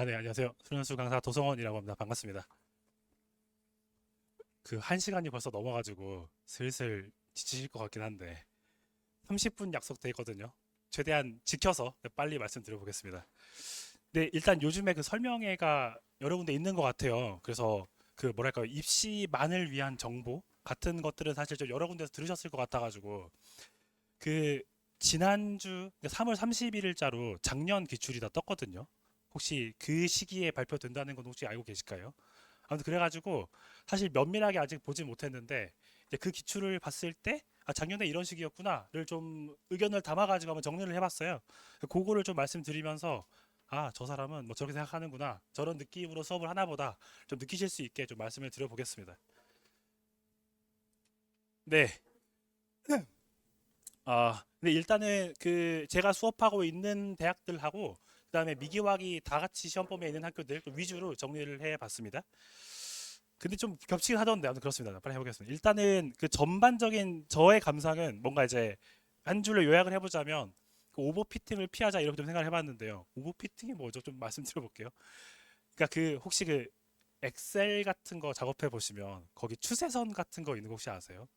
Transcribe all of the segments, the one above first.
네, 안녕하세요. 손현수 강사 도성원이라고 합니다. 반갑습니다. 그 1시간이 벌써 넘어가지고 슬슬 지치실 것 같긴 한데 30분 약속돼 있거든요. 최대한 지켜서 빨리 말씀드려보겠습니다. 네, 일단 요즘에 그 설명회가 여러 군데 있는 것 같아요. 그래서 그 뭐랄까요, 입시만을 위한 정보 같은 것들은 사실 좀 여러 군데서 들으셨을 것 같아가지고 그 지난주 3월 31일자로 작년 기출이 다 떴거든요. 혹시 그 시기에 발표된다는 건 혹시 알고 계실까요? 아무튼 그래가지고 사실 면밀하게 아직 보진 못했는데 이제 그 기출을 봤을 때 작년에 이런 식이었구나를 좀 의견을 담아가지고 한번 정리를 해봤어요. 그거를 좀 말씀드리면서 저 사람은 뭐 저렇게 생각하는구나 저런 느낌으로 수업을 하나 보다 좀 느끼실 수 있게 좀 말씀을 드려보겠습니다. 네. 근데 일단은 그 제가 수업하고 있는 대학들하고 그다음에 미기와기 다 같이 시험 범위에 있는 학교들 좀 위주로 정리를 해봤습니다. 근데 좀 겹치긴 하던데 아무튼 그렇습니다. 빨리 해보겠습니다. 일단은 그 전반적인 저의 감상은 뭔가 이제 한 줄로 요약을 해보자면 그 오버피팅을 피하자 이렇게 좀 생각을 해봤는데요. 오버피팅이 뭐죠? 좀 말씀드려볼게요. 그러니까 그 혹시 그 엑셀 같은 거 작업해 보시면 거기 추세선 같은 거 있는 거 혹시 아세요?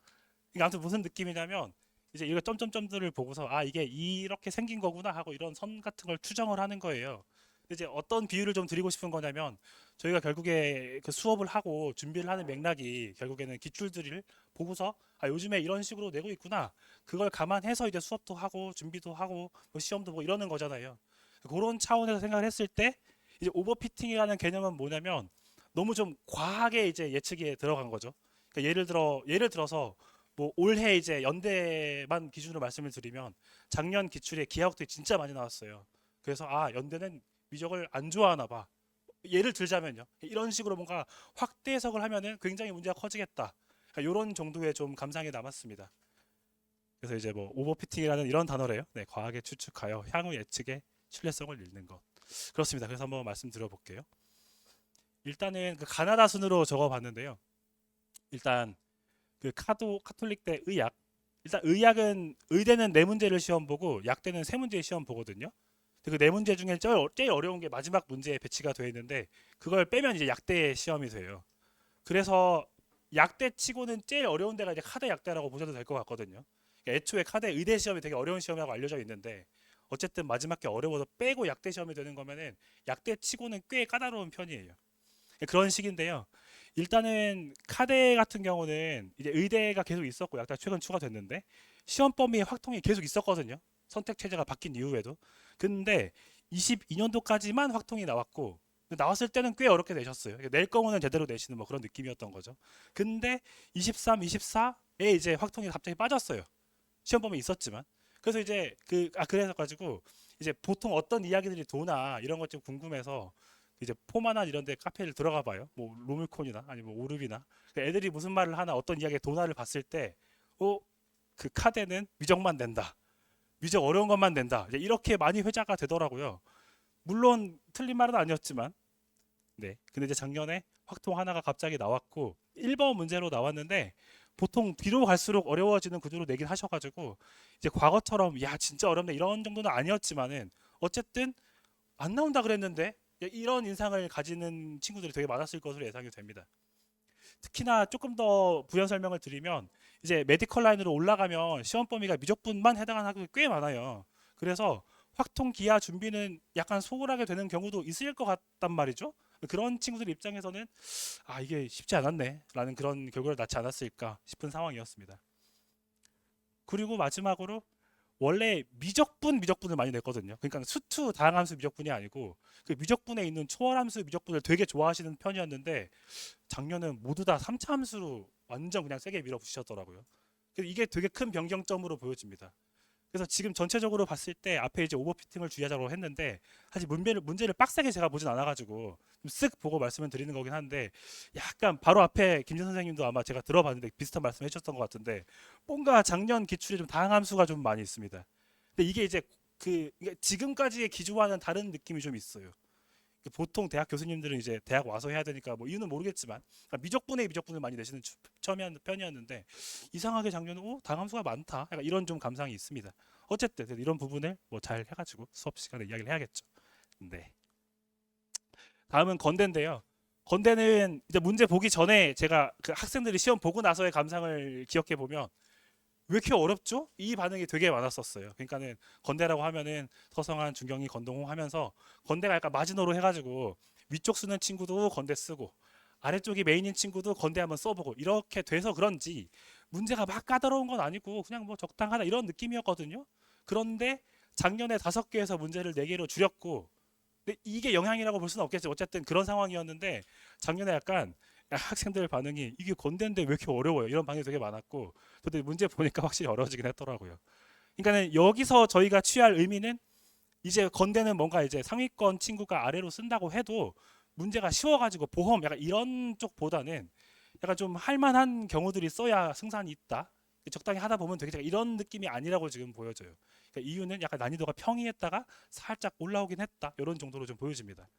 그러니까 아무튼 무슨 느낌이냐면 이제 이거 점점점들을 보고서 이게 이렇게 생긴 거구나 하고 이런 선 같은 걸 추정을 하는 거예요. 근데 이제 어떤 비유를 좀 드리고 싶은 거냐면 저희가 결국에 그 수업을 하고 준비를 하는 맥락이 결국에는 기출들을 보고서 요즘에 이런 식으로 내고 있구나 그걸 감안해서 이제 수업도 하고 준비도 하고 뭐 시험도 보고 이러는 거잖아요. 그런 차원에서 생각을 했을 때 이제 오버피팅이라는 개념은 뭐냐면 너무 좀 과하게 이제 예측에 들어간 거죠. 그러니까 예를 들어서 뭐 올해 이제 연대만 기준으로 말씀을 드리면 작년 기출에 기하학들이 진짜 많이 나왔어요. 그래서 연대는 미적을 안 좋아하나 봐. 예를 들자면요. 이런 식으로 뭔가 확대 해석을 하면은 굉장히 문제가 커지겠다. 그러니까 이런 정도의 좀 감상이 남았습니다. 그래서 이제 뭐 오버피팅이라는 이런 단어래요. 네, 과하게 추측하여 향후 예측의 신뢰성을 잃는 것. 그렇습니다. 그래서 한번 말씀드려 볼게요. 일단은 그 가나다 순으로 적어봤는데요. 일단 그 카톨릭대 의학. 일단 의학은 의대는 네 문제를 시험 보고 약대는 세 문제 시험 보거든요. 그 네 문제 중에 제일 어려운 게 마지막 문제에 배치가 되어 있는데 그걸 빼면 이제 약대 시험이 돼요. 그래서 약대 치고는 제일 어려운 데가 이제 카대 약대라고 보셔도 될 것 같거든요. 그러니까 애초에 카대 의대 시험이 되게 어려운 시험이라고 알려져 있는데 어쨌든 마지막 게 어려워서 빼고 약대 시험이 되는 거면은 약대 치고는 꽤 까다로운 편이에요. 그런 식인데요. 일단은 카대 같은 경우는 이제 의대가 계속 있었고 약대가 최근 추가됐는데 시험 범위 확통이 계속 있었거든요. 선택 체제가 바뀐 이후에도. 근데 22년도까지만 확통이 나왔고 나왔을 때는 꽤 어렵게 내셨어요. 낼 거면은 제대로 내시는 뭐 그런 느낌이었던 거죠. 근데 23, 24에 이제 확통이 갑자기 빠졌어요. 시험 범위 있었지만. 그래서 이제 그래서 가지고 이제 보통 어떤 이야기들이 도나 이런 것 좀 궁금해서 이제 포마나 이런 데 카페를 들어가 봐요. 뭐 로물콘이나 아니면 뭐 오르비나 애들이 무슨 말을 하나 어떤 이야기의 도나를 봤을 때 그 카드는 미적만 낸다. 미적 어려운 것만 낸다. 이제 이렇게 많이 회자가 되더라고요. 물론 틀린 말은 아니었지만 네. 근데 이제 작년에 확통 하나가 갑자기 나왔고 1번 문제로 나왔는데 보통 뒤로 갈수록 어려워지는 구조로 내긴 하셔가지고 이제 과거처럼 야 진짜 어렵네 이런 정도는 아니었지만은 어쨌든 안 나온다 그랬는데 이런 인상을 가지는 친구들이 되게 많았을 것으로 예상이 됩니다. 특히나 조금 더 부연 설명을 드리면 이제 메디컬 라인으로 올라가면 시험 범위가 미적분만 해당하는 학교가 꽤 많아요. 그래서 확통 기하 준비는 약간 소홀하게 되는 경우도 있을 것 같단 말이죠. 그런 친구들 입장에서는 이게 쉽지 않았네 라는 그런 결과를 낳지 않았을까 싶은 상황이었습니다. 그리고 마지막으로 원래 미적분을 많이 냈거든요. 그러니까 수투 다항함수 미적분이 아니고 그 미적분에 있는 초월함수 미적분을 되게 좋아하시는 편이었는데 작년은 모두 다 3차 함수로 완전 그냥 세게 밀어붙이셨더라고요. 그래서 이게 되게 큰 변경점으로 보여집니다. 그래서 지금 전체적으로 봤을 때 앞에 이제 오버피팅을 주의하자고 했는데 사실 문제를 빡세게 제가 보진 않아가지고 좀 쓱 보고 말씀을 드리는 거긴 한데 약간 바로 앞에 김진 선생님도 아마 제가 들어봤는데 비슷한 말씀 해주셨던 것 같은데 뭔가 작년 기출에 좀 다항함수가 좀 많이 있습니다. 근데 이게 이제 이게 지금까지의 기조와는 다른 느낌이 좀 있어요. 보통 대학 교수님들은 이제 대학 와서 해야 되니까 뭐 이유는 모르겠지만 그러니까 미적분의 미적분을 많이 내시는 편이었는데 이상하게 작년은 당함수가 많다. 약간 이런 좀 감상이 있습니다. 어쨌든 이런 부분을 뭐 잘 해가지고 수업 시간에 이야기를 해야겠죠. 네. 다음은 건대인데요. 건대는 이제 문제 보기 전에 제가 그 학생들이 시험 보고 나서의 감상을 기억해 보면 왜 이렇게 어렵죠? 이 반응이 되게 많았었어요. 그러니까는 건대라고 하면은 서성한, 준경이, 건동홍 하면서 건대가 약간 마지노로 해가지고 위쪽 쓰는 친구도 건대 쓰고 아래쪽이 메인인 친구도 건대 한번 써보고 이렇게 돼서 그런지 문제가 막 까다로운 건 아니고 그냥 뭐 적당하다 이런 느낌이었거든요. 그런데 작년에 5개에서 문제를 4개로 줄였고 근데 이게 영향이라고 볼 수는 없겠죠. 어쨌든 그런 상황이었는데 작년에 약간 학생들 반응이 이게 건대인데 왜 이렇게 어려워요? 이런 반응이 되게 많았고 근데 문제 보니까 확실히 어려워지긴 했더라고요. 그러니까는 여기서 저희가 취할 의미는 이제 건대는 뭔가 이제 상위권 친구가 아래로 쓴다고 해도 문제가 쉬워가지고 보험 약간 이런 쪽보다는 약간 좀 할만한 경우들이 써야 승산이 있다. 적당히 하다 보면 되겠다. 이런 느낌이 아니라고 지금 보여져요. 그러니까 이유는 약간 난이도가 평이했다가 살짝 올라오긴 했다. 이런 정도로 좀 보여집니다.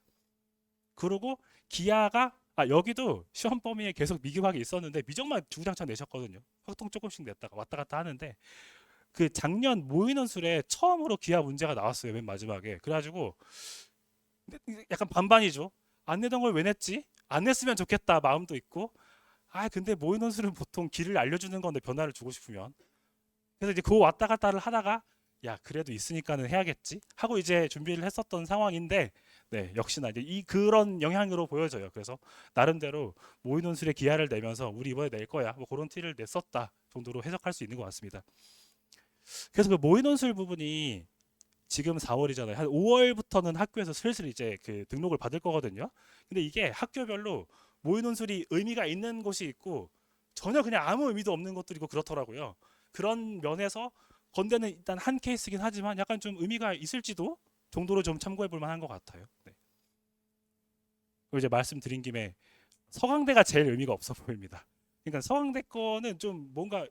그리고 기아가 여기도 시험 범위에 계속 미기학이 있었는데 미적만 주구장창 내셨거든요. 확통 조금씩 냈다가 왔다 갔다 하는데 그 작년 모의논술에 처음으로 기아 문제가 나왔어요. 맨 마지막에. 그래가지고 약간 반반이죠. 안 내던 걸 왜 냈지? 안 냈으면 좋겠다 마음도 있고 근데 모의논술은 보통 길을 알려주는 건데 변화를 주고 싶으면 그래서 이제 그 왔다 갔다를 하다가 야 그래도 있으니까는 해야겠지 하고 이제 준비를 했었던 상황인데 네 역시나 이제 이 그런 영향으로 보여져요. 그래서 나름대로 모의논술에 기하를 내면서 우리 이번에 낼 거야 뭐 그런 티를 냈었다 정도로 해석할 수 있는 것 같습니다. 그래서 그 모의논술 부분이 지금 4월이잖아요. 한 5월부터는 학교에서 슬슬 이제 그 등록을 받을 거거든요. 근데 이게 학교별로 모의논술이 의미가 있는 곳이 있고 전혀 그냥 아무 의미도 없는 것들이 있고 그렇더라고요. 그런 면에서 건대는 일단 한 케이스긴 하지만 약간 좀 의미가 있을지도 정도로 좀 참고해 볼 만한 것 같아요. 네. 그리고 이제 말씀드린 김에 서강대가 제일 의미가 없어 보입니다. 그러니까 서강대 거는 좀 뭔가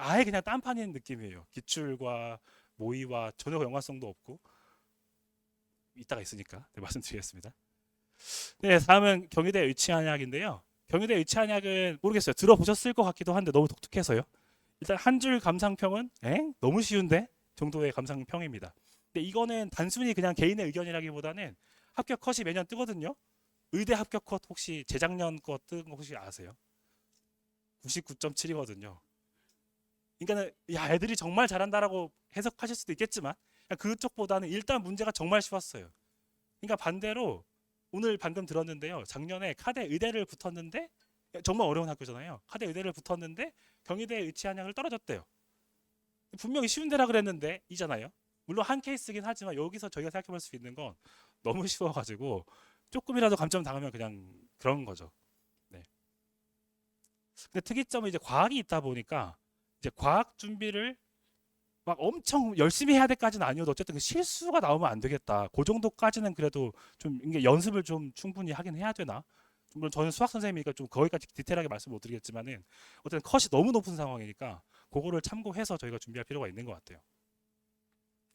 아예 그냥 딴판인 느낌이에요. 기출과 모의와 전혀 연관성도 없고 이따가 있으니까 네, 말씀드리겠습니다. 네, 다음은 경희대 의치한약인데요. 경희대 의치한약은 모르겠어요. 들어보셨을 것 같기도 한데 너무 독특해서요. 일단 한 줄 감상평은 너무 쉬운데 정도의 감상평입니다. 근데 이거는 단순히 그냥 개인의 의견이라기보다는 합격 컷이 매년 뜨거든요. 의대 합격 컷 혹시 재작년 거 뜬 거 혹시 아세요? 99.7이거든요. 그러니까는 야 애들이 정말 잘한다라고 해석하실 수도 있겠지만 그쪽보다는 일단 문제가 정말 쉬웠어요. 그러니까 반대로 오늘 방금 들었는데요. 작년에 카대 의대를 붙었는데 정말 어려운 학교잖아요. 카대 의대를 붙었는데 경희대 의치한양을 떨어졌대요. 분명히 쉬운 데라 그랬는데 이잖아요. 물론 한 케이스긴 하지만 여기서 저희가 생각해 볼 수 있는 건 너무 쉬워가지고 조금이라도 감점 당하면 그냥 그런 거죠. 네. 근데 특이점은 이제 과학이 있다 보니까 이제 과학 준비를 막 엄청 열심히 해야 될까지는 아니어도 어쨌든 그 실수가 나오면 안 되겠다. 그 정도까지는 그래도 좀 이게 연습을 좀 충분히 하긴 해야 되나? 물론 저는 수학 선생님이니까 좀 거기까지 디테일하게 말씀 못 드리겠지만은 어쨌든 컷이 너무 높은 상황이니까 그거를 참고해서 저희가 준비할 필요가 있는 것 같아요.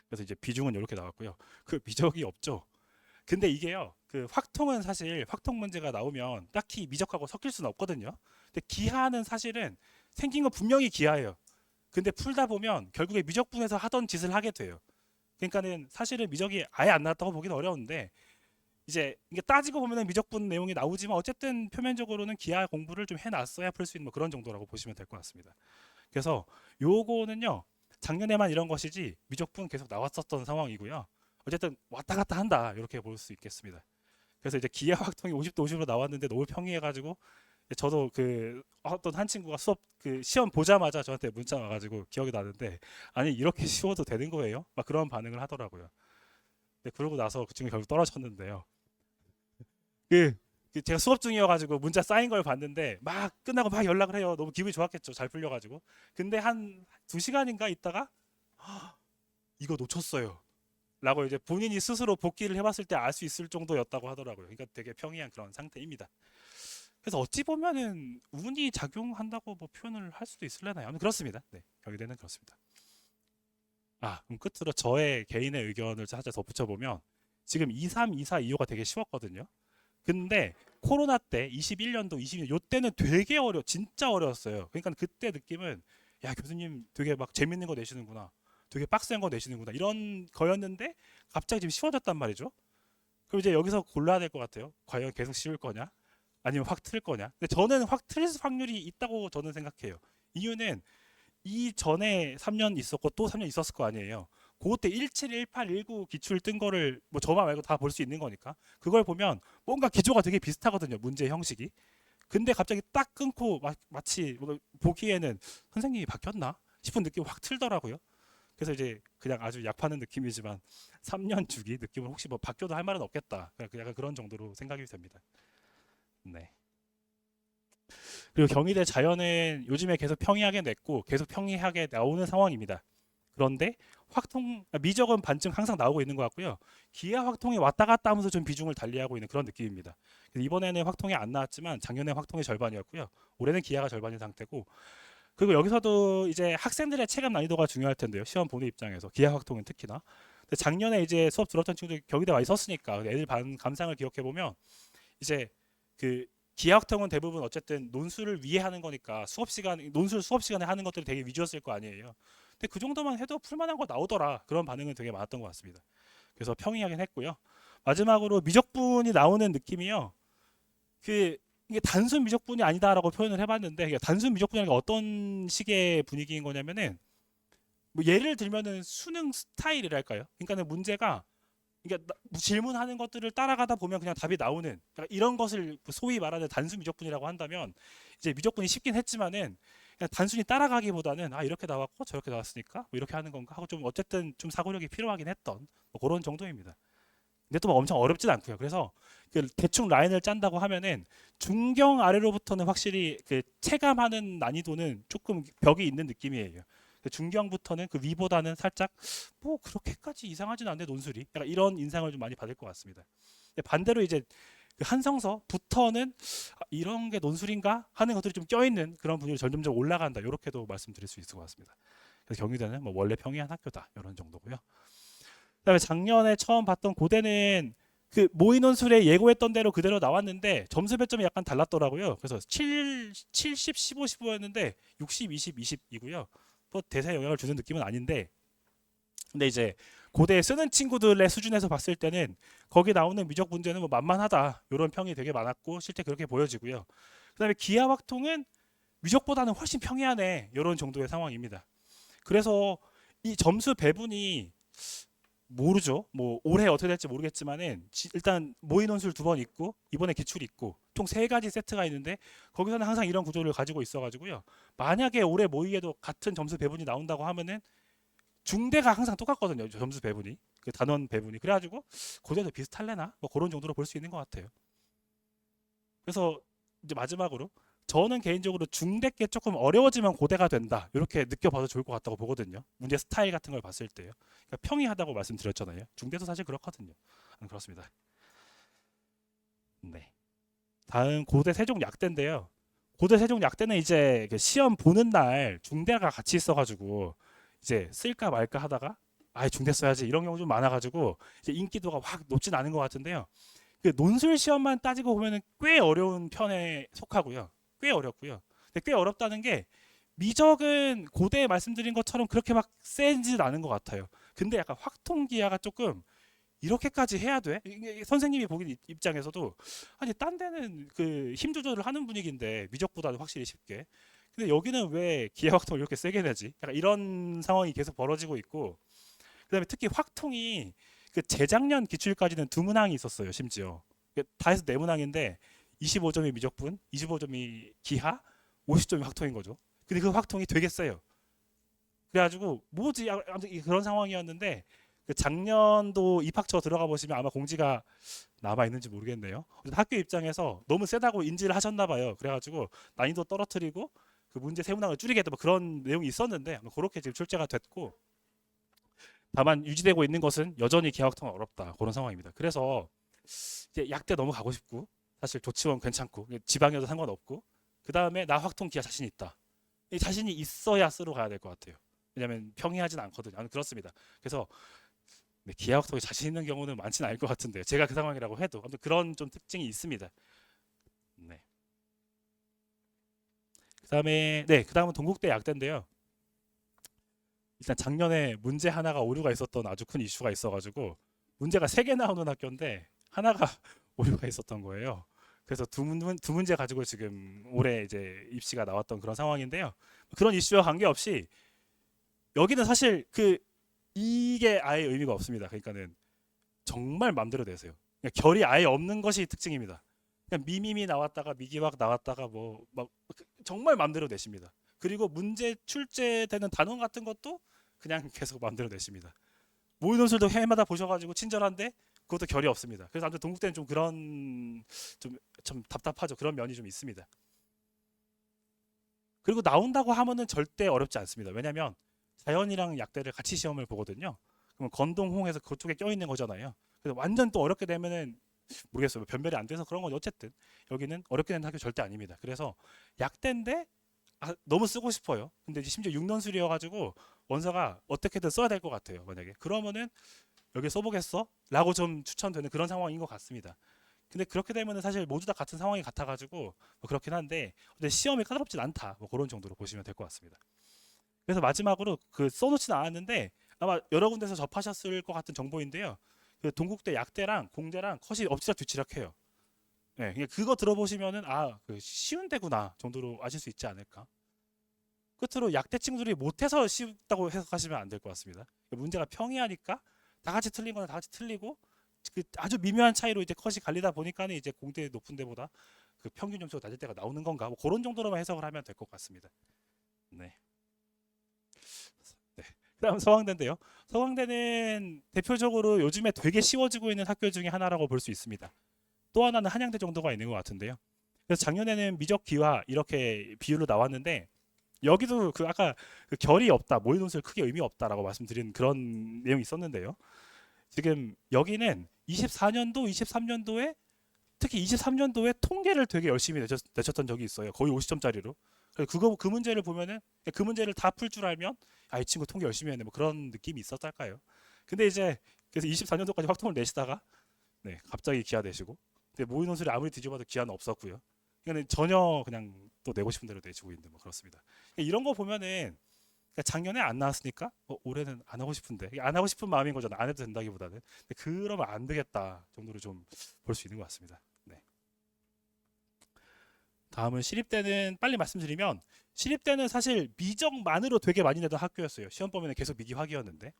그래서 이제 비중은 이렇게 나왔고요. 그 미적이 없죠. 근데 이게요. 그 확통은 사실 확통 문제가 나오면 딱히 미적하고 섞일 수는 없거든요. 근데 기하는 사실은 생긴 건 분명히 기하예요. 근데 풀다 보면 결국에 미적분에서 하던 짓을 하게 돼요. 그러니까는 사실은 미적이 아예 안 나왔다고 보기는 어려운데 이제 이게 따지고 보면은 미적분 내용이 나오지만 어쨌든 표면적으로는 기하 공부를 좀 해놨어야 풀 수 있는 뭐 그런 정도라고 보시면 될 것 같습니다. 그래서 요거는요 작년에만 이런 것이지 미적분 계속 나왔었던 상황이고요. 어쨌든 왔다 갔다 한다 이렇게 볼 수 있겠습니다. 그래서 이제 기하 확통이 50대 50으로 나왔는데 너무 평이해가지고 저도 그 어떤 한 친구가 수업 그 시험 보자마자 저한테 문자 와가지고 기억이 나는데 아니 이렇게 쉬워도 되는 거예요? 막 그런 반응을 하더라고요. 근데 그러고 나서 그 친구 결국 떨어졌는데요. 그, 그 제가 수업 중이어가지고 문자 쌓인 걸 봤는데 막 끝나고 막 연락을 해요. 너무 기분이 좋았겠죠. 잘 풀려가지고. 근데 한 2시간인가 있다가 이거 놓쳤어요. 라고 이제 본인이 스스로 복기를 해봤을 때 알 수 있을 정도였다고 하더라고요. 그러니까 되게 평이한 그런 상태입니다. 그래서 어찌 보면은 운이 작용한다고 뭐 표현을 할 수도 있을려나요? 아무튼 그렇습니다. 네, 경희대는 그렇습니다. 그럼 끝으로 저의 개인의 의견을 살짝 덧붙여 보면 지금 23, 24, 25가 되게 쉬웠거든요. 근데 코로나 때 21년도, 22년 요때는 되게 진짜 어려웠어요. 그러니까 그때 느낌은 야 교수님 되게 막 재밌는 거 내시는구나, 되게 빡센 거 내시는구나 이런 거였는데 갑자기 지금 쉬워졌단 말이죠. 그럼 이제 여기서 골라야 될 것 같아요. 과연 계속 씌울 거냐? 아니면 확 틀 거냐? 근데 저는 확 틀 확률이 있다고 저는 생각해요. 이유는 이 전에 3년 있었고 또 3년 있었을 거 아니에요. 그때 17, 18, 19 기출 뜬 거를 뭐 저만 말고 다 볼 수 있는 거니까 그걸 보면 뭔가 기조가 되게 비슷하거든요. 문제 형식이. 근데 갑자기 딱 끊고 마치 뭐 보기에는 선생님이 바뀌었나 싶은 느낌이 확 틀더라고요. 그래서 이제 그냥 아주 약 파는 느낌이지만 3년 주기 느낌은 혹시 뭐 바뀌어도 할 말은 없겠다. 약간 그런 정도로 생각이 됩니다. 네. 그리고 경희대 자연은 요즘에 계속 평이하게 냈고 계속 평이하게 나오는 상황입니다. 그런데 미적은 반증 항상 나오고 있는 것 같고요. 기하 확통이 왔다 갔다 하면서 좀 비중을 달리하고 있는 그런 느낌입니다. 그래서 이번에는 확통이 안 나왔지만 작년에 확통이 절반이었고요. 올해는 기하가 절반인 상태고 그리고 여기서도 이제 학생들의 체감 난이도가 중요할 텐데요. 시험 보는 입장에서 기하 확통은 특히나. 근데 작년에 이제 수업 들었던 친구들 경희대 와 있었으니까 애들 반 감상을 기억해 보면 이제 그 기하학통은 대부분 어쨌든 논술을 위해 하는 거니까 논술 수업 시간에 하는 것들이 되게 위주였을 거 아니에요. 근데 그 정도만 해도 풀만한 거 나오더라. 그런 반응은 되게 많았던 것 같습니다. 그래서 평이하긴 했고요. 마지막으로 미적분이 나오는 느낌이요. 그 이게 단순 미적분이 아니다라고 표현을 해봤는데 이게 단순 미적분이 어떤 식의 분위기인 거냐면은 뭐 예를 들면은 수능 스타일이랄까요? 그러니까는 문제가 그러니까 질문하는 것들을 따라가다 보면 그냥 답이 나오는 그러니까 이런 것을 소위 말하는 단순 미적분이라고 한다면 이제 미적분이 쉽긴 했지만은 그냥 단순히 따라가기보다는 아 이렇게 나왔고 저렇게 나왔으니까 뭐 이렇게 하는 건가 하고 좀 어쨌든 좀 사고력이 필요하긴 했던 뭐 그런 정도입니다. 근데 또 뭐 엄청 어렵진 않고요. 그래서 그 대충 라인을 짠다고 하면은 중경 아래로부터는 확실히 그 체감하는 난이도는 조금 벽이 있는 느낌이에요. 그 중경부터는 그 위보다는 살짝 뭐 그렇게까지 이상하진 않네 논술이. 약간 이런 인상을 좀 많이 받을 것 같습니다. 근데 반대로 이제 그 한성서부터는 아, 이런 게 논술인가 하는 것들이 좀 껴있는 그런 분위기 점점점 올라간다. 이렇게도 말씀드릴 수 있을 것 같습니다. 그래서 경희대는 뭐 원래 평이한 학교다 이런 정도고요. 그다음에 작년에 처음 봤던 고대는 그 모의논술에 예고했던 대로 그대로 나왔는데 점수 배점이 약간 달랐더라고요. 그래서 70, 15, 15였는데 60, 20, 20이고요. 뭐 대세에 영향을 주는 느낌은 아닌데 근데 이제 고대 쓰는 친구들의 수준에서 봤을 때는 거기 나오는 미적 문제는 뭐 만만하다 이런 평이 되게 많았고 실제 그렇게 보여지고요. 그다음에 기하학통은 미적보다는 훨씬 평이하네 이런 정도의 상황입니다. 그래서 이 점수 배분이 모르죠. 뭐 올해 어떻게 될지 모르겠지만은 일단 모의 논술 2번 있고 이번에 기출 있고 총 3가지 세트가 있는데 거기서는 항상 이런 구조를 가지고 있어가지고요. 만약에 올해 모의에도 같은 점수 배분이 나온다고 하면은 중대가 항상 똑같거든요. 점수 배분이 그 단원 배분이 그래가지고 고대도 비슷할래나 뭐 그런 정도로 볼 수 있는 것 같아요. 그래서 이제 마지막으로 저는 개인적으로 중대 게 조금 어려워지면 고대가 된다 이렇게 느껴봐도 좋을 것 같다고 보거든요. 문제 스타일 같은 걸 봤을 때요. 그러니까 평이하다고 말씀드렸잖아요. 중대도 사실 그렇거든요. 그렇습니다. 네. 다음 고대 세종 약대인데요. 고대 세종 약대는 이제 그 시험 보는 날 중대가 같이 있어가지고 이제 쓸까 말까 하다가 아 중대 써야지 이런 경우 좀 많아가지고 이제 인기도가 확 높진 않은 것 같은데요. 그 논술 시험만 따지고 보면은 꽤 어려운 편에 속하고요. 꽤 어렵고요. 근데 꽤 어렵다는 게 미적은 고대에 말씀드린 것처럼 그렇게 막 세지는 않은 것 같아요. 근데 약간 확통기하가 조금 이렇게까지 해야 돼? 선생님이 보기 입장에서도 아니 딴 데는 그 힘 조절을 하는 분위기인데 미적보다는 확실히 쉽게. 근데 여기는 왜 기하 확통을 이렇게 세게 내지? 약간 이런 상황이 계속 벌어지고 있고 그다음에 특히 확통이 그 재작년 기출까지는 2문항이 있었어요. 심지어 다 해서 4문항인데 25점이 미적분, 25점이 기하, 50점이 확통인 거죠. 근데 그 확통이 되게 세요. 그래가지고 뭐지? 아무튼 그런 상황이었는데 그 작년도 입학처 들어가 보시면 아마 공지가 남아 있는지 모르겠네요. 학교 입장에서 너무 세다고 인지를 하셨나 봐요. 그래가지고 난이도 떨어뜨리고 그 문제 세 문항을 줄이겠다 뭐 그런 내용이 있었는데 그렇게 지금 출제가 됐고 다만 유지되고 있는 것은 여전히 기하학통은 어렵다 그런 상황입니다. 그래서 이제 약대 너무 가고 싶고 사실 조치원 괜찮고 지방이어도 상관없고 그 다음에 나 확통 기하 자신 있다. 이 자신이 있어야 쓰러 가야 될 것 같아요. 왜냐하면 평이하진 않거든요. 그렇습니다. 그래서 기하 확통에 자신 있는 경우는 많지는 않을 것 같은데 제가 그 상황이라고 해도 아무튼 그런 좀 특징이 있습니다. 네. 그다음에 그다음은 동국대 약대인데요. 일단 작년에 문제 하나가 오류가 있었던 아주 큰 이슈가 있어가지고 문제가 3개 나오는 학교인데 하나가 오류가 있었던 거예요. 그래서 두 문제 가지고 지금 올해 이제 입시가 나왔던 그런 상황인데요. 그런 이슈와 관계없이 여기는 사실 이게 아예 의미가 없습니다. 그러니까는 정말 마음대로 내세요. 그냥 결이 아예 없는 것이 특징입니다. 그냥 미미미 나왔다가 미기막 나왔다가 뭐 막 정말 마음대로 내십니다. 그리고 문제 출제되는 단원 같은 것도 그냥 계속 마음대로 내십니다. 모의 논술도 해마다 보셔가지고 친절한데 그것도 결이 없습니다. 그래서 아무튼 동국대는 좀 그런 좀 답답하죠. 그런 면이 좀 있습니다. 그리고 나온다고 하면은 절대 어렵지 않습니다. 왜냐하면 자연이랑 약대를 같이 시험을 보거든요. 그러면 건동홍해서 그쪽에 껴있는 거잖아요. 그래서 완전 또 어렵게 되면은 모르겠어요. 변별이 안 돼서 그런 건 어쨌든 여기는 어렵게 되는 학교 절대 아닙니다. 그래서 약대인데 너무 쓰고 싶어요. 근데 이제 심지어 6년술이어가지고 원서가 어떻게든 써야 될 것 같아요. 만약에 그러면은 여기 써보겠어? 라고 좀 추천되는 그런 상황인 것 같습니다. 근데 그렇게 되면은 사실 모두 다 같은 상황이 같아가지고 뭐 그렇긴 한데 근데 시험이 까다롭진 않다. 뭐 그런 정도로 보시면 될 것 같습니다. 그래서 마지막으로 써놓지는 않았는데 아마 여러 군데서 접하셨을 것 같은 정보인데요. 그 동국대 약대랑 공대랑 컷이 엎치락 뒤치락 해요. 네, 그냥 그거 들어보시면은 쉬운 데구나 정도로 아실 수 있지 않을까. 끝으로 약대 친구들이 못해서 쉽다고 해석하시면 안 될 것 같습니다. 문제가 평이하니까 다 같이 틀린 거는 다 같이 틀리고 아주 미묘한 차이로 이제 컷이 갈리다 보니까는 이제 공대 높은 데보다 그 평균 점수가 낮을 때가 나오는 건가 뭐 그런 정도로만 해석을 하면 될 것 같습니다. 네. 네. 그다음 서강대인데요. 서강대는 대표적으로 요즘에 되게 쉬워지고 있는 학교 중에 하나라고 볼 수 있습니다. 또 하나는 한양대 정도가 있는 것 같은데요. 그래서 작년에는 미적 기화 이렇게 비율로 나왔는데 여기도 아까 결이 없다, 모의 논술 크게 의미 없다라고 말씀드린 그런 내용이 있었는데요. 지금 여기는 24년도, 23년도에 특히 23년도에 통계를 되게 열심히 내셨던 적이 있어요. 거의 50점짜리로. 그 문제를 보면은 그 문제를 다 풀 줄 알면 이 친구 통계 열심히 했네 뭐 그런 느낌이 있었달까요. 근데 이제 그래서 24년도까지 확통을 내시다가 네, 갑자기 기아 내시고 근데 모의 논술이 아무리 뒤집어도 기아는 없었고요. 그러니까 전혀 그냥 또 내고 싶은 대로 내시고 있는데 뭐 그렇습니다. 이런 거 보면은 작년에 안 나왔으니까 올해는 안 하고 싶은데 안 하고 싶은 마음인 거잖아. 안 해도 된다기보다는 그러면 안 되겠다 정도로 좀 볼 수 있는 것 같습니다. 네. 다음은 시립대는 빨리 말씀드리면 시립대는 사실 미적만으로 되게 많이 내던 학교였어요. 시험 보면 계속 미기화기였는데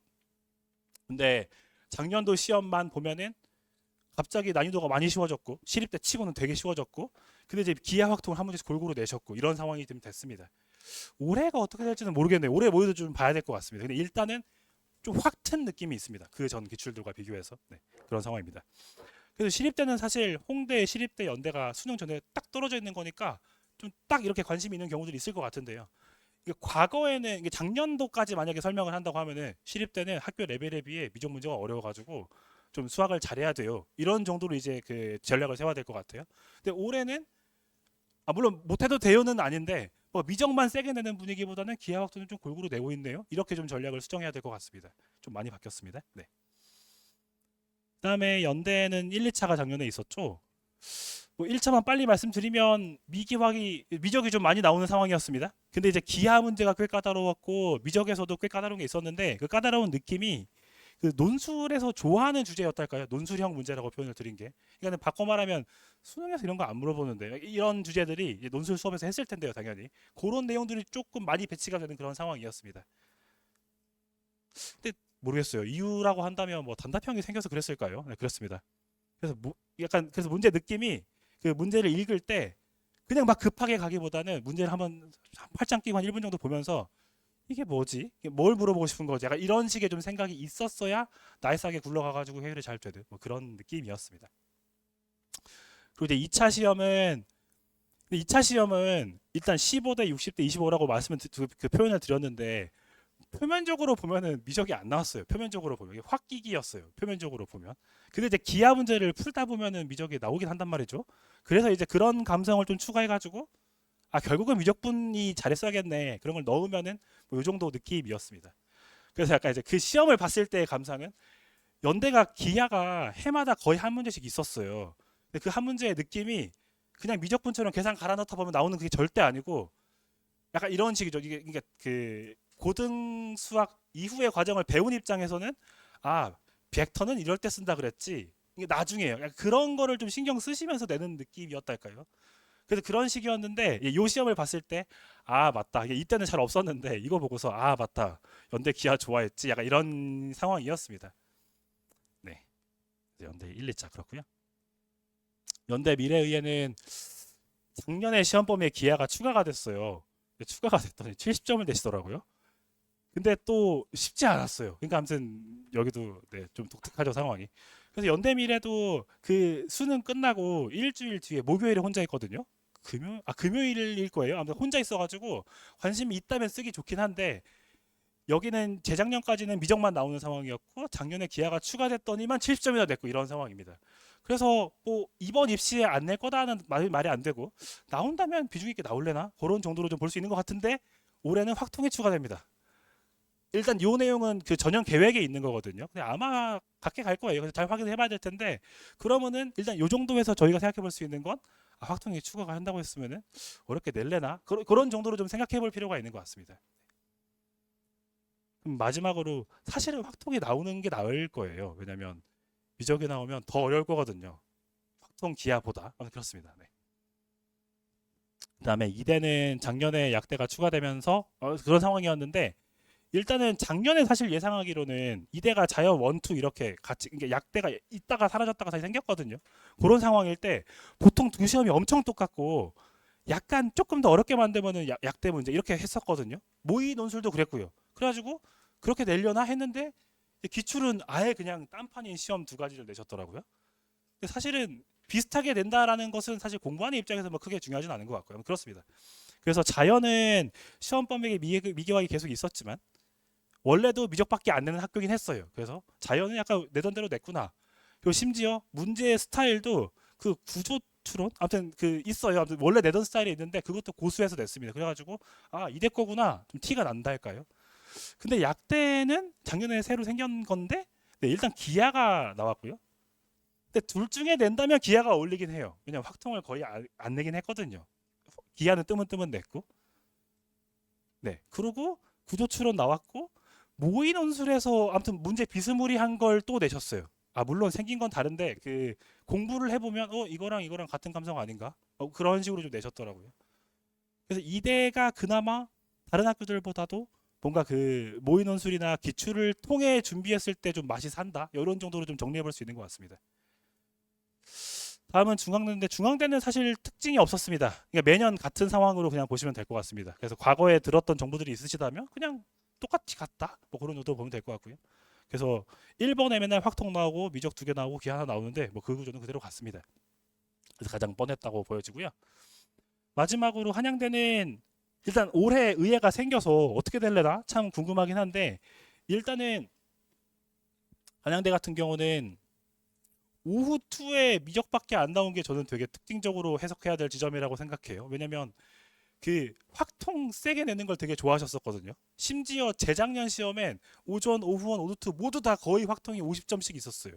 근데 작년도 시험만 보면은 갑자기 난이도가 많이 쉬워졌고 시립대 치고는 되게 쉬워졌고 근데 이제 기하 확통을 한 문제씩 골고루 내셨고 이런 상황이 좀 됐습니다. 올해가 어떻게 될지는 모르겠네요. 올해 모의도 좀 봐야 될 것 같습니다. 근데 일단은 좀 확 튼 느낌이 있습니다. 그 전 기출들과 비교해서 네, 그런 상황입니다. 그래서 시립대는 사실 홍대, 시립대, 연대가 수능 전에 딱 떨어져 있는 거니까 좀 딱 이렇게 관심이 있는 경우들이 있을 것 같은데요. 이게 과거에는 이게 작년도까지 만약에 설명을 한다고 하면은 시립대는 학교 레벨에 비해 미적 문제가 어려워가지고 좀 수학을 잘해야 돼요. 이런 정도로 이제 그 전략을 세워야 될 것 같아요. 근데 올해는 물론 못해도 돼요는 아닌데 뭐 미적만 세게 내는 분위기보다는 기하학도는 좀 골고루 내고 있네요. 이렇게 좀 전략을 수정해야 될 것 같습니다. 좀 많이 바뀌었습니다. 네. 그다음에 연대는 1, 2차가 작년에 있었죠. 뭐 1차만 빨리 말씀드리면 미적이 좀 많이 나오는 상황이었습니다. 근데 이제 기하 문제가 꽤 까다로웠고 미적에서도 꽤 까다로운 게 있었는데 그 까다로운 느낌이 그 논술에서 좋아하는 주제였달까요? 논술형 문제라고 표현을 드린 게. 그러니까 바꿔 말하면 수능에서 이런 거 안 물어보는데 이런 주제들이 이제 논술 수업에서 했을 텐데요, 당연히. 그런 내용들이 조금 많이 배치가 되는 그런 상황이었습니다. 근데 모르겠어요. 이유라고 한다면 뭐 단답형이 생겨서 그랬을까요? 네, 그렇습니다. 그래서 약간 그래서 문제 느낌이 그 문제를 읽을 때 그냥 막 급하게 가기보다는 문제를 한번 팔짱 끼고 한 1분 정도 보면서 이게 뭐지? 이게 뭘 물어보고 싶은 거지? 약간 이런 식의 좀 생각이 있었어야 나이스하게 굴러가가지고 해결이 잘 되는 뭐 그런 느낌이었습니다. 그리고 이제 2차 시험은 일단 15대 60대 25라고 그 표현을 드렸는데 표면적으로 보면은 미적이 안 나왔어요. 표면적으로 보면 이게 확 끼기였어요. 표면적으로 보면. 근데 이제 기하 문제를 풀다 보면은 미적이 나오긴 한단 말이죠. 그래서 이제 그런 감성을 좀 추가해가지고 결국은 미적분이 잘했어야겠네. 그런 걸 넣으면은 뭐 이 정도 느낌이었습니다. 그래서 약간 이제 그 시험을 봤을 때의 감상은 연대가 기하가 해마다 거의 한 문제씩 있었어요. 근데 그 한 문제의 느낌이 그냥 미적분처럼 계산 갈아 넣다 보면 나오는 그게 절대 아니고 약간 이런 식이죠. 이게 그러니까 그 고등 수학 이후의 과정을 배운 입장에서는 벡터는 이럴 때 쓴다 그랬지. 이게 나중에요. 약간 그런 거를 좀 신경 쓰시면서 내는 느낌이었달까요? 그래서 그런 식이었는데 요 시험을 봤을 때 아 맞다 이때는 잘 없었는데 이거 보고서 아 맞다 연대 기아 좋아했지 약간 이런 상황이었습니다. 네, 연대 1, 2차 그렇고요. 연대 미래의예는 작년에 시험 범위에 기아가 추가가 됐어요. 추가가 됐더니 70점을 내시더라고요. 근데 또 쉽지 않았어요. 그러니까 아무튼 여기도 네, 좀 독특하죠 상황이. 그래서 연대미래도 그 수능 끝나고 일주일 뒤에 목요일에 혼자 있거든요. 금요일일 거예요. 아무튼 혼자 있어가지고 관심이 있다면 쓰기 좋긴 한데 여기는 재작년까지는 미적만 나오는 상황이었고 작년에 기아가 추가됐더니만 70점이나 냈고 이런 상황입니다. 그래서 뭐 이번 입시에 안 낼 거다는 말이 안 되고 나온다면 비중 있게 나올래나 그런 정도로 좀 볼 수 있는 것 같은데 올해는 확통이 추가됩니다. 일단 요 내용은 그 전형 계획에 있는 거거든요. 근데 아마 같게 갈 거예요. 그래서 잘 확인해 봐야 될 텐데 그러면은 일단 요 정도에서 저희가 생각해 볼 수 있는 건 아, 확통이 추가가 한다고 했으면은 어렵게 낼래나 그런 정도로 좀 생각해 볼 필요가 있는 것 같습니다. 그럼 마지막으로 사실은 확통이 나오는 게 나을 거예요. 왜냐면 미적이 나오면 더 어려울 거거든요. 확통 기하보다. 아무튼 그렇습니다. 네. 그다음에 이대는 작년에 약대가 추가되면서 그런 상황이었는데 일단은 작년에 사실 예상하기로는 이대가 자연 원투 이렇게 같이 이게 약대가 있다가 사라졌다가 다시 생겼거든요. 그런 상황일 때 보통 두 시험이 엄청 똑같고 약간 조금 더 어렵게 만들면은 약대 문제 이렇게 했었거든요. 모의 논술도 그랬고요. 그래가지고 그렇게 내려나 했는데 기출은 아예 그냥 딴판인 시험 두 가지를 내셨더라고요. 근데 사실은 비슷하게 낸다라는 것은 사실 공부하는 입장에서 뭐 크게 중요하진 않은 것 같고요. 그렇습니다. 그래서 자연은 시험 범위에 미개학이 계속 있었지만 원래도 미적밖에 안 내는 학교긴 했어요. 그래서 자연은 약간 내던 대로 냈구나. 그리고 심지어 문제의 스타일도 그 구조 추론 아무튼 그 있어요. 아무튼 원래 내던 스타일이 있는데 그것도 고수해서 냈습니다. 그래가지고 아 이대 거구나 좀 티가 난다 할까요? 근데 약대는 작년에 새로 생긴 건데 네, 일단 기아가 나왔고요. 근데 둘 중에 낸다면 기아가 어울리긴 해요. 왜냐면 확통을 거의 안 내긴 했거든요. 기아는 뜨문뜨문 냈고 네 그리고 구조 추론 나왔고 모의 논술에서 아무튼 문제 비스무리한 걸 또 내셨어요. 아 물론 생긴 건 다른데 그 공부를 해보면 이거랑 이거랑 같은 감성 아닌가? 그런 식으로 좀 내셨더라고요. 그래서 이대가 그나마 다른 학교들보다도 뭔가 그 모의 논술이나 기출을 통해 준비했을 때 좀 맛이 산다. 이런 정도로 좀 정리해 볼 수 있는 것 같습니다. 다음은 중앙대인데 중앙대는 사실 특징이 없었습니다. 그러니까 매년 같은 상황으로 그냥 보시면 될 것 같습니다. 그래서 과거에 들었던 정보들이 있으시다면 그냥 똑같이 갔다. 뭐 그런 정도 보면 될 것 같고요. 그래서 1번에 맨날 확통 나오고 미적 2개 나오고 기 하나 나오는데 뭐 그 구조는 그대로 갔습니다. 그래서 가장 뻔했다고 보여지고요. 마지막으로 한양대는 일단 올해 의회가 생겨서 어떻게 될래나 참 궁금하긴 한데 일단은 한양대 같은 경우는 오후 2에 미적밖에 안 나온 게 저는 되게 특징적으로 해석해야 될 지점이라고 생각해요. 왜냐면 그 확통 세게 내는 걸 되게 좋아하셨었거든요. 심지어 재작년 시험엔 오전, 오후원, 오후투 모두 다 거의 확통이 50점씩 있었어요.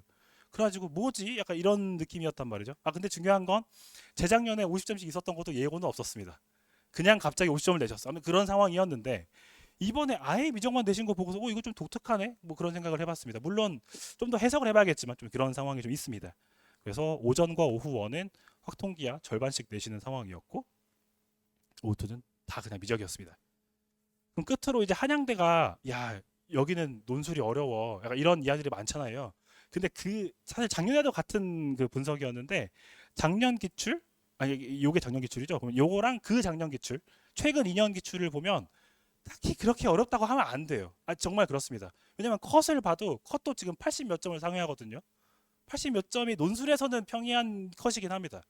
그래가지고 뭐지? 약간 이런 느낌이었단 말이죠. 아 근데 중요한 건 재작년에 50점씩 있었던 것도 예고는 없었습니다. 그냥 갑자기 50점을 내셨어. 그런 상황이었는데 이번에 아예 미적만 내신 거 보고서 이거 좀 독특하네. 뭐 그런 생각을 해봤습니다. 물론 좀 더 해석을 해봐야겠지만 좀 그런 상황이 좀 있습니다. 그래서 오전과 오후원은 확통기야 절반씩 내시는 상황이었고 오후투는 다 그냥 미적이었습니다. 그럼 끝으로 이제 한양대가 야 여기는 논술이 어려워. 약간 이런 이야기들이 많잖아요. 근데 그 사실 작년에도 같은 그 분석이었는데 작년 기출 아니 요게 작년 기출이죠. 그럼 요거랑 그 작년 기출 최근 2년 기출을 보면 딱히 그렇게 어렵다고 하면 안 돼요. 아 정말 그렇습니다. 왜냐면 컷을 봐도 컷도 지금 80 몇 점을 상회하거든요. 80 몇 점이 논술에서는 평이한 컷이긴 합니다.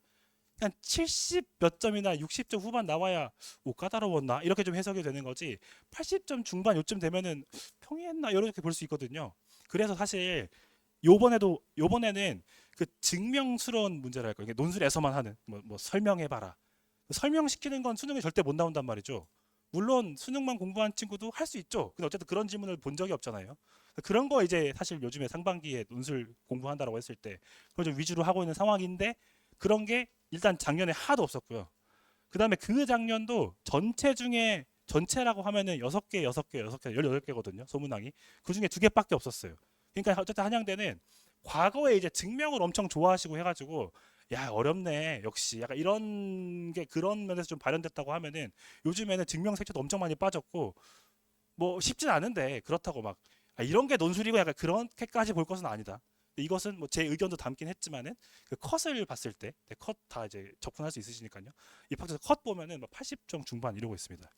그냥 70 몇 점이나 60점 후반 나와야 까다로웠나 이렇게 좀 해석이 되는 거지 80점 중반 요쯤 되면은 평이했나 이렇게 볼 수 있거든요. 그래서 사실 요번에는 그 증명스러운 문제랄까 이게 논술에서만 하는 뭐 설명해봐라 설명시키는 건 수능에 절대 못 나온단 말이죠. 물론 수능만 공부한 친구도 할 수 있죠. 근데 어쨌든 그런 질문을 본 적이 없잖아요. 그런 거 이제 사실 요즘에 상반기에 논술 공부한다라고 했을 때 그걸 좀 위주로 하고 있는 상황인데 그런 게 일단 작년에 하나도 없었고요. 그다음에 그 작년도 전체 중에 전체라고 하면은 6개 18개거든요. 소문항이. 그중에 2개밖에 없었어요. 그러니까 어쨌든 한양대는 과거에 이제 증명을 엄청 좋아하시고 해가지고 야 어렵네 역시 약간 이런 게 그런 면에서 좀 발현됐다고 하면은 요즘에는 증명 색채도 엄청 많이 빠졌고 뭐 쉽진 않은데 그렇다고 막 이런 게 논술이고 약간 그렇게까지 볼 것은 아니다. 이것은 뭐 제 의견도 담긴 했지만은 그 컷을 봤을 때 컷 다 이제 접근할 수 있으시니까요. 입학처에서 컷 보면은 막 80점 중반 이러고 있습니다.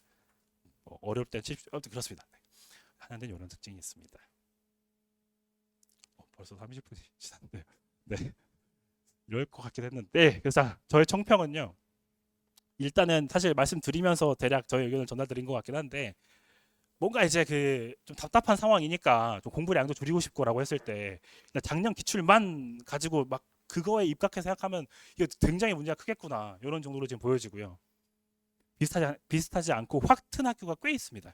어려울 땐 70, 아무튼 그렇습니다. 네. 하는 데는 이런 특징이 있습니다. 벌써 30분이 지났네요. 네. 이럴 것 같긴 했는데 그래서 저의 총평은요. 일단은 사실 말씀드리면서 대략 저의 의견을 전달드린 것 같긴 한데 뭔가 이제 그 좀 답답한 상황이니까 좀 공부 양도 줄이고 싶고라고 했을 때 작년 기출만 가지고 막 그거에 입각해 생각하면 이게 굉장히 문제가 크겠구나 이런 정도로 지금 보여지고요. 비슷하지 않고 확 튼 학교가 꽤 있습니다.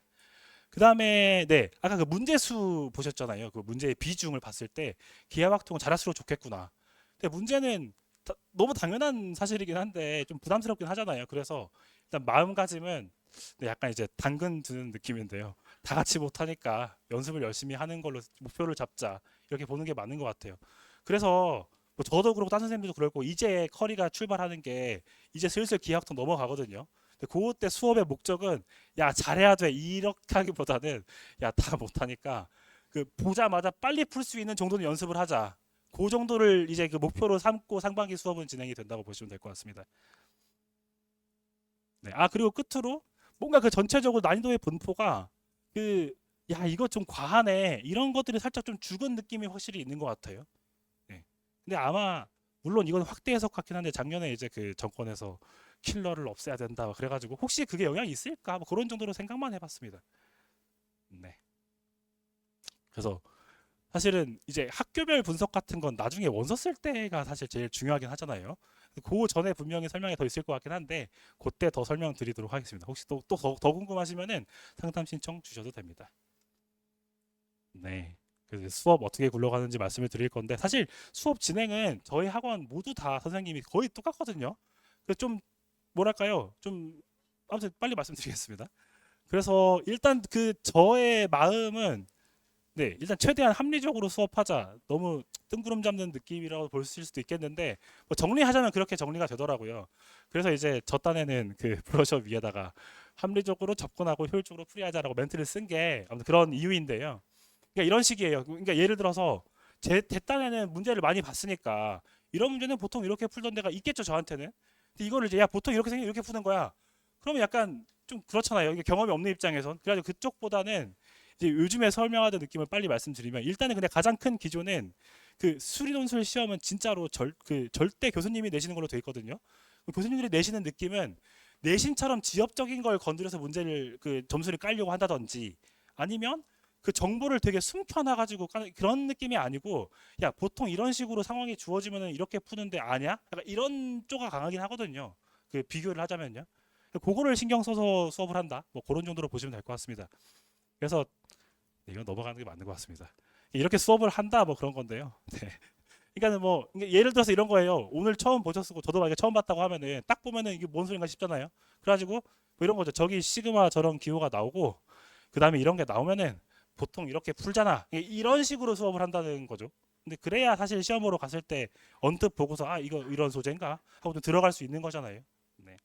그 다음에 네 아까 그 문제수 보셨잖아요. 그 문제의 비중을 봤을 때 기하학통은 잘할수록 좋겠구나. 근데 문제는 너무 당연한 사실이긴 한데 좀 부담스럽긴 하잖아요. 그래서 일단 마음가짐은 네, 약간 이제 당근 드는 느낌인데요. 다 같이 못하니까 연습을 열심히 하는 걸로 목표를 잡자 이렇게 보는 게 맞는 것 같아요. 그래서 뭐 저도 그렇고 다른 선생님들도 그렇고 이제 커리가 출발하는 게 이제 슬슬 기하학통 넘어가거든요. 근데 그때 수업의 목적은 야 잘해야 돼 이렇게 하기보다는 야 다 못하니까 그 보자마자 빨리 풀 수 있는 정도는 연습을 하자. 그 정도를 이제 그 목표로 삼고 상반기 수업은 진행이 된다고 보시면 될 것 같습니다. 네. 아 그리고 끝으로 뭔가 그 전체적으로 난이도의 분포가 그 야 이거 좀 과하네 이런 것들이 살짝 좀 죽은 느낌이 확실히 있는 것 같아요. 네. 근데 아마 물론 이건 확대 해석 같긴 한데 작년에 이제 그 정권에서 킬러를 없애야 된다 그래가지고 혹시 그게 영향이 있을까 뭐 그런 정도로 생각만 해봤습니다. 네. 그래서 사실은 이제 학교별 분석 같은 건 나중에 원서 쓸 때가 사실 제일 중요하긴 하잖아요. 그 전에 분명히 설명이 더 있을 것 같긴 한데 그때 더 설명드리도록 하겠습니다. 혹시 더 궁금하시면은 상담 신청 주셔도 됩니다. 네. 그래서 수업 어떻게 굴러가는지 말씀을 드릴 건데 사실 수업 진행은 저희 학원 모두 다 선생님이 거의 똑같거든요. 그래서 좀 뭐랄까요? 좀 아무튼 빨리 말씀드리겠습니다. 그래서 일단 그 저의 마음은 네, 일단 최대한 합리적으로 수업하자. 너무 뜬구름 잡는 느낌이라고 볼 수도 있겠는데 뭐 정리하자면 그렇게 정리가 되더라고요. 그래서 이제 저 딴에는 그 브러셔 위에다가 합리적으로 접근하고 효율적으로 풀이하자라고 멘트를 쓴 게 아무튼 그런 이유인데요. 그러니까 이런 식이에요. 그러니까 예를 들어서 제 딴에는 문제를 많이 봤으니까 이런 문제는 보통 이렇게 풀던 데가 있겠죠, 저한테는. 근데 이거를 이제 야 보통 이렇게 생각 이렇게 푸는 거야. 그러면 약간 좀 그렇잖아요. 이게 경험이 없는 입장에선. 그래가지고 그쪽보다는 이제 요즘에 설명하던 느낌을 빨리 말씀드리면 일단은 근데 가장 큰 기조는 그 수리논술 시험은 진짜로 절대 교수님이 내시는 걸로 돼 있거든요. 교수님들이 내시는 느낌은 내신처럼 지엽적인 걸 건드려서 문제를 그 점수를 깔려고 한다든지 아니면 그 정보를 되게 숨겨놔 가지고 그런 느낌이 아니고 야 보통 이런 식으로 상황이 주어지면은 이렇게 푸는데 아냐? 약간 이런 쪽가 강하긴 하거든요. 그 비교를 하자면요. 그거를 신경 써서 수업을 한다. 뭐 그런 정도로 보시면 될 것 같습니다. 그래서 네, 이건 넘어가는 게 맞는 것 같습니다. 이렇게 수업을 한다 뭐 그런 건데요. 네. 그러니까는 뭐 예를 들어서 이런 거예요. 오늘 처음 보셨고 저도 만약에 처음 봤다고 하면은 딱 보면은 이게 뭔 소린가 싶잖아요. 그래가지고 뭐 이런 거죠. 저기 시그마 저런 기호가 나오고 그 다음에 이런 게 나오면은 보통 이렇게 풀잖아. 이런 식으로 수업을 한다는 거죠. 근데 그래야 사실 시험으로 갔을 때 언뜻 보고서 아 이거 이런 소재인가 하고 좀 들어갈 수 있는 거잖아요. 네.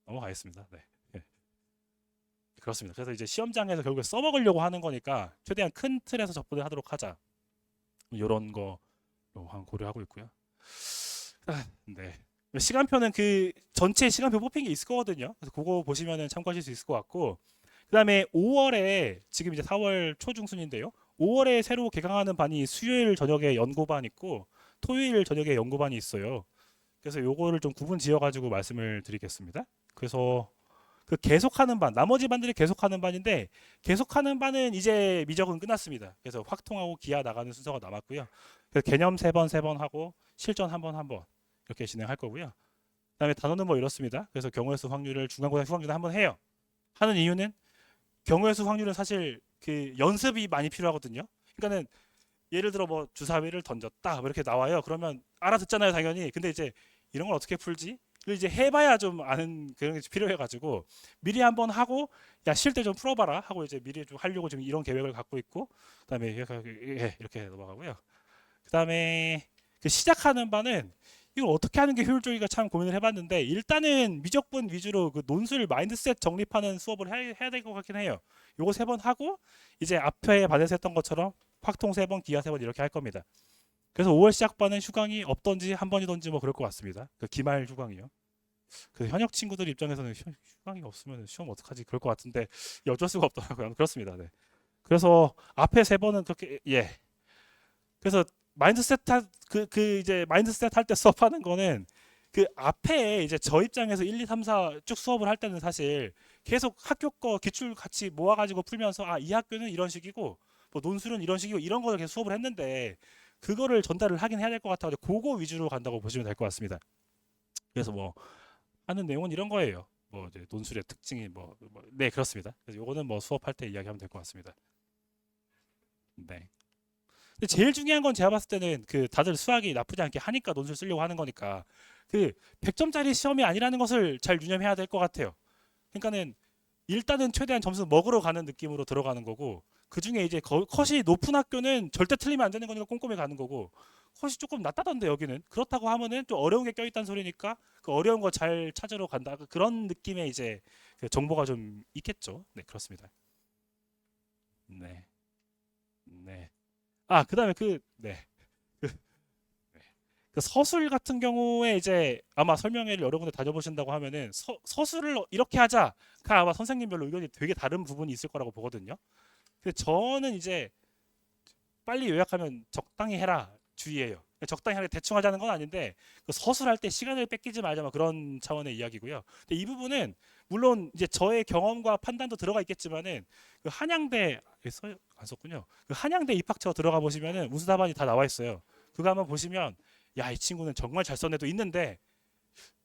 넘어가겠습니다. 네. 네. 그렇습니다. 그래서 이제 시험장에서 결국에 써먹으려고 하는 거니까 최대한 큰 틀에서 접근을 하도록 하자. 이런 거 고려하고 있고요. 아, 네. 시간표는 그 전체 시간표 뽑힌 게 있을 거거든요. 그래서 그거 보시면은 참고하실 수 있을 것 같고, 그다음에 5월에 지금 이제 4월 초중순인데요. 5월에 새로 개강하는 반이 수요일 저녁에 연고반 있고 토요일 저녁에 연고반이 있어요. 그래서 요거를 좀 구분 지어 가지고 말씀을 드리겠습니다. 그래서 그 계속하는 반, 나머지 반들이 계속하는 반인데 계속하는 반은 이제 미적은 끝났습니다. 그래서 확통하고 기하 나가는 순서가 남았고요. 그래서 개념 세 번 하고 실전 한 번 이렇게 진행할 거고요. 그다음에 단원은 뭐 이렇습니다. 그래서 경우의 수 확률을 중간고사 수학률에 한번 해요. 하는 이유는 경우의 수 확률은 사실 그 연습이 많이 필요하거든요. 그러니까는 예를 들어 뭐 주사위를 던졌다 뭐 이렇게 나와요. 그러면 알아듣잖아요, 당연히. 근데 이제 이런 걸 어떻게 풀지? 그걸 이제 해봐야 좀 아는 그런 게 필요해가지고 미리 한번 하고 야 쉴 때 좀 풀어봐라 하고 이제 미리 좀 하려고 지금 이런 계획을 갖고 있고 그다음에 이렇게 넘어가고요. 그다음에 그 시작하는 바는 이걸 어떻게 하는 게 효율적일까 참 고민을 해봤는데 일단은 미적분 위주로 그 논술 마인드셋 정립하는 수업을 해야 될 것 같긴 해요. 요거 3번 하고 이제 앞에 반에서 했던 것처럼 확통 3번, 기하 3번 이렇게 할 겁니다. 그래서 5월 시작반은 휴강이 없던지 한 번이던지 뭐 그럴 것 같습니다. 그 기말 휴강이요. 그 현역 친구들 입장에서는 휴강이 없으면 시험 어떡하지 그럴 것 같은데 어쩔 수가 없더라고요. 그렇습니다. 네. 그래서 앞에 3번은 그렇게 예. 그래서 그 이제 마인드셋 할 때 수업하는 거는 그 앞에 이제 저 입장에서 1, 2, 3, 4 쭉 수업을 할 때는 사실 계속 학교 거 기출 같이 모아가지고 풀면서 아, 이 학교는 이런 식이고 뭐 논술은 이런 식이고 이런 거를 계속 수업을 했는데 그거를 전달을 하긴 해야 될 것 같아서 그거 위주로 간다고 보시면 될 것 같습니다. 그래서 뭐 하는 내용은 이런 거예요. 뭐 이제 논술의 특징이 네 그렇습니다. 그래서 요거는 뭐 수업할 때 이야기하면 될 것 같습니다. 네. 근데 제일 중요한 건 제가 봤을 때는 그 다들 수학이 나쁘지 않게 하니까 논술 쓰려고 하는 거니까 그 100점짜리 시험이 아니라는 것을 잘 유념해야 될 것 같아요. 그러니까는 일단은 최대한 점수 먹으러 가는 느낌으로 들어가는 거고 그 중에 이제 컷이 높은 학교는 절대 틀리면 안 되는 거니까 꼼꼼히 가는 거고 컷이 조금 낮다던데 여기는 그렇다고 하면은 좀 어려운 게 껴있다는 소리니까 그 어려운 거 잘 찾으러 간다 그런 느낌의 이제 그 정보가 좀 있겠죠. 네 그렇습니다. 네. 네. 아 그다음에 네. 그, 네. 그 서술 같은 경우에 이제 아마 설명회를 여러 군데 다녀보신다고 하면은 서술을 이렇게 하자가 아마 선생님별로 의견이 되게 다른 부분이 있을 거라고 보거든요. 근데 저는 이제 빨리 요약하면 적당히 해라 주의예요. 적당히 하게 대충 하자는 건 아닌데 그 서술할 때 시간을 뺏기지 말자 뭐 그런 차원의 이야기고요. 근데 이 부분은 물론 이제 저의 경험과 판단도 들어가 있겠지만은 그 한양대 안 썼군요. 그 한양대 입학처 들어가 보시면은 우수답안이 다 나와 있어요. 그거 한번 보시면 야 이 친구는 정말 잘 썼네도 있는데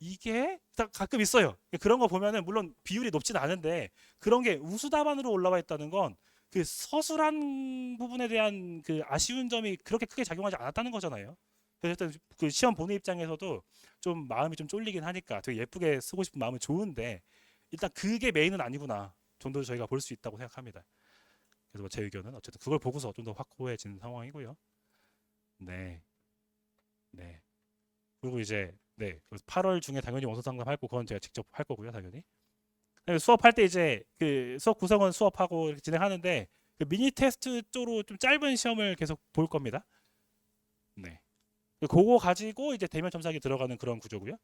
이게 딱 가끔 있어요. 그런 거 보면은 물론 비율이 높진 않은데 그런 게 우수답안으로 올라와 있다는 건 그 서술한 부분에 대한 그 아쉬운 점이 그렇게 크게 작용하지 않았다는 거잖아요. 그래서 일단 그 시험 보는 입장에서도 좀 마음이 좀 쫄리긴 하니까 되게 예쁘게 쓰고 싶은 마음은 좋은데 일단 그게 메인은 아니구나 정도 저희가 볼 수 있다고 생각합니다. 그래서 뭐제 의견은 어쨌든 그걸 보고서 좀 더 확고해진 상황이고요. 네, 네. 그리고 이제 네 8월 중에 당연히 원서 상담할 거 그건 제가 직접 할 거고요 당연히. 수업할 때 이제 그 수업 구성은 수업하고 이렇게 진행하는데 그 미니 테스트 쪽으로 좀 짧은 시험을 계속 볼 겁니다. 네. 그거 가지고 이제 대면 첨삭이 들어가는 그런 구조고요.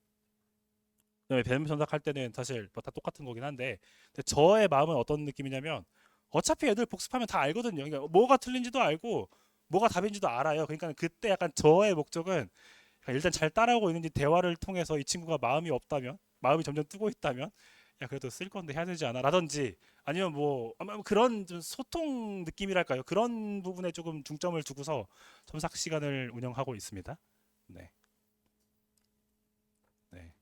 그다음에 대면 첨삭할 때는 사실 뭐 다 똑같은 거긴 한데 근데 저의 마음은 어떤 느낌이냐면 어차피 애들 복습하면 다 알거든요. 그러니까 뭐가 틀린지도 알고 뭐가 답인지도 알아요. 그러니까 그때 약간 저의 목적은 일단 잘 따라오고 있는지 대화를 통해서 이 친구가 마음이 없다면 마음이 점점 뜨고 있다면 야 그래도 쓸 건데 해야 되지 않아 라든지 아니면 뭐 아마 그런 좀 소통 느낌이랄까요 그런 부분에 조금 중점을 두고서 첨삭 시간을 운영하고 있습니다. 네. 네.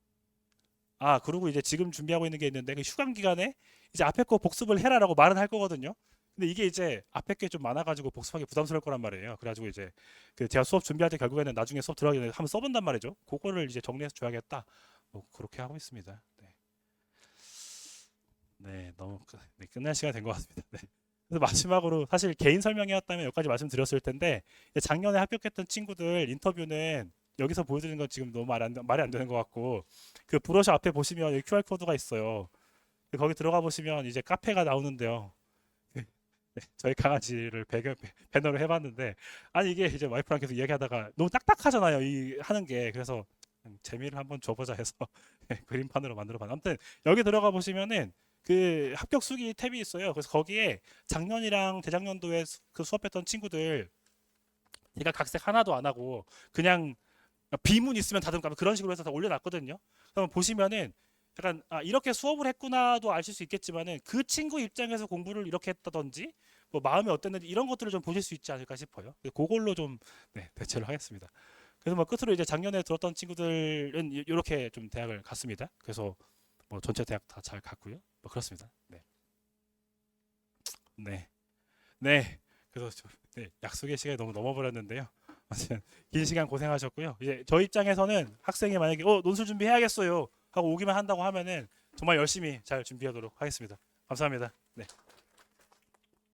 아 그리고 이제 지금 준비하고 있는 게 있는데 그 휴강 기간에 이제 앞에 거 복습을 해라라고 말은 할 거거든요. 근데 이게 이제 앞에 게 좀 많아가지고 복습하기 부담스러울 거란 말이에요. 그래가지고 이제 그 제가 수업 준비할 때 결국에는 나중에 수업 들어가기 전에 한번 써본단 말이죠. 그거를 이제 정리해서 줘야겠다. 뭐 그렇게 하고 있습니다. 네. 네, 너무 네, 끝날 시간 된 것 같습니다. 네. 그래서 마지막으로 사실 개인 설명이었다면 여기까지 말씀드렸을 텐데 작년에 합격했던 친구들 인터뷰는 여기서 보여드리는 건 지금 너무 말이 안 되는 것 같고 그 브로셔 앞에 보시면 여기 QR 코드가 있어요. 거기 들어가 보시면 이제 카페가 나오는데요. 네, 저희 강아지를 배너로 해봤는데 아니 이게 이제 와이프랑 계속 이야기하다가 너무 딱딱하잖아요. 이 하는 게 그래서 재미를 한번 줘보자 해서 그림판으로 만들어봤는데 아무튼 여기 들어가 보시면은 그 합격 수기 탭이 있어요. 그래서 거기에 작년이랑 재작년도에 그 수업했던 친구들 제가 각색 하나도 안 하고 그냥 비문 있으면 다듬까 그런 식으로 해서 다 올려놨거든요. 그러면 보시면은 약간 아 이렇게 수업을 했구나도 아실 수 있겠지만은 그 친구 입장에서 공부를 이렇게 했다든지 뭐 마음이 어땠는지 이런 것들을 좀 보실 수 있지 않을까 싶어요. 그걸로 좀 네, 대체를 하겠습니다. 그래서 뭐 끝으로 이제 작년에 들었던 친구들은 이렇게 좀 대학을 갔습니다. 그래서 뭐 전체 대학 다 잘 갔고요. 뭐 그렇습니다. 네, 네, 네. 그래서 네, 약속의 시간이 너무 넘어버렸는데요. 아무튼 긴 시간 고생하셨고요. 이제 저 입장에서는 학생이 만약에 논술 준비해야겠어요 하고 오기만 한다고 하면은 정말 열심히 잘 준비하도록 하겠습니다. 감사합니다. 네.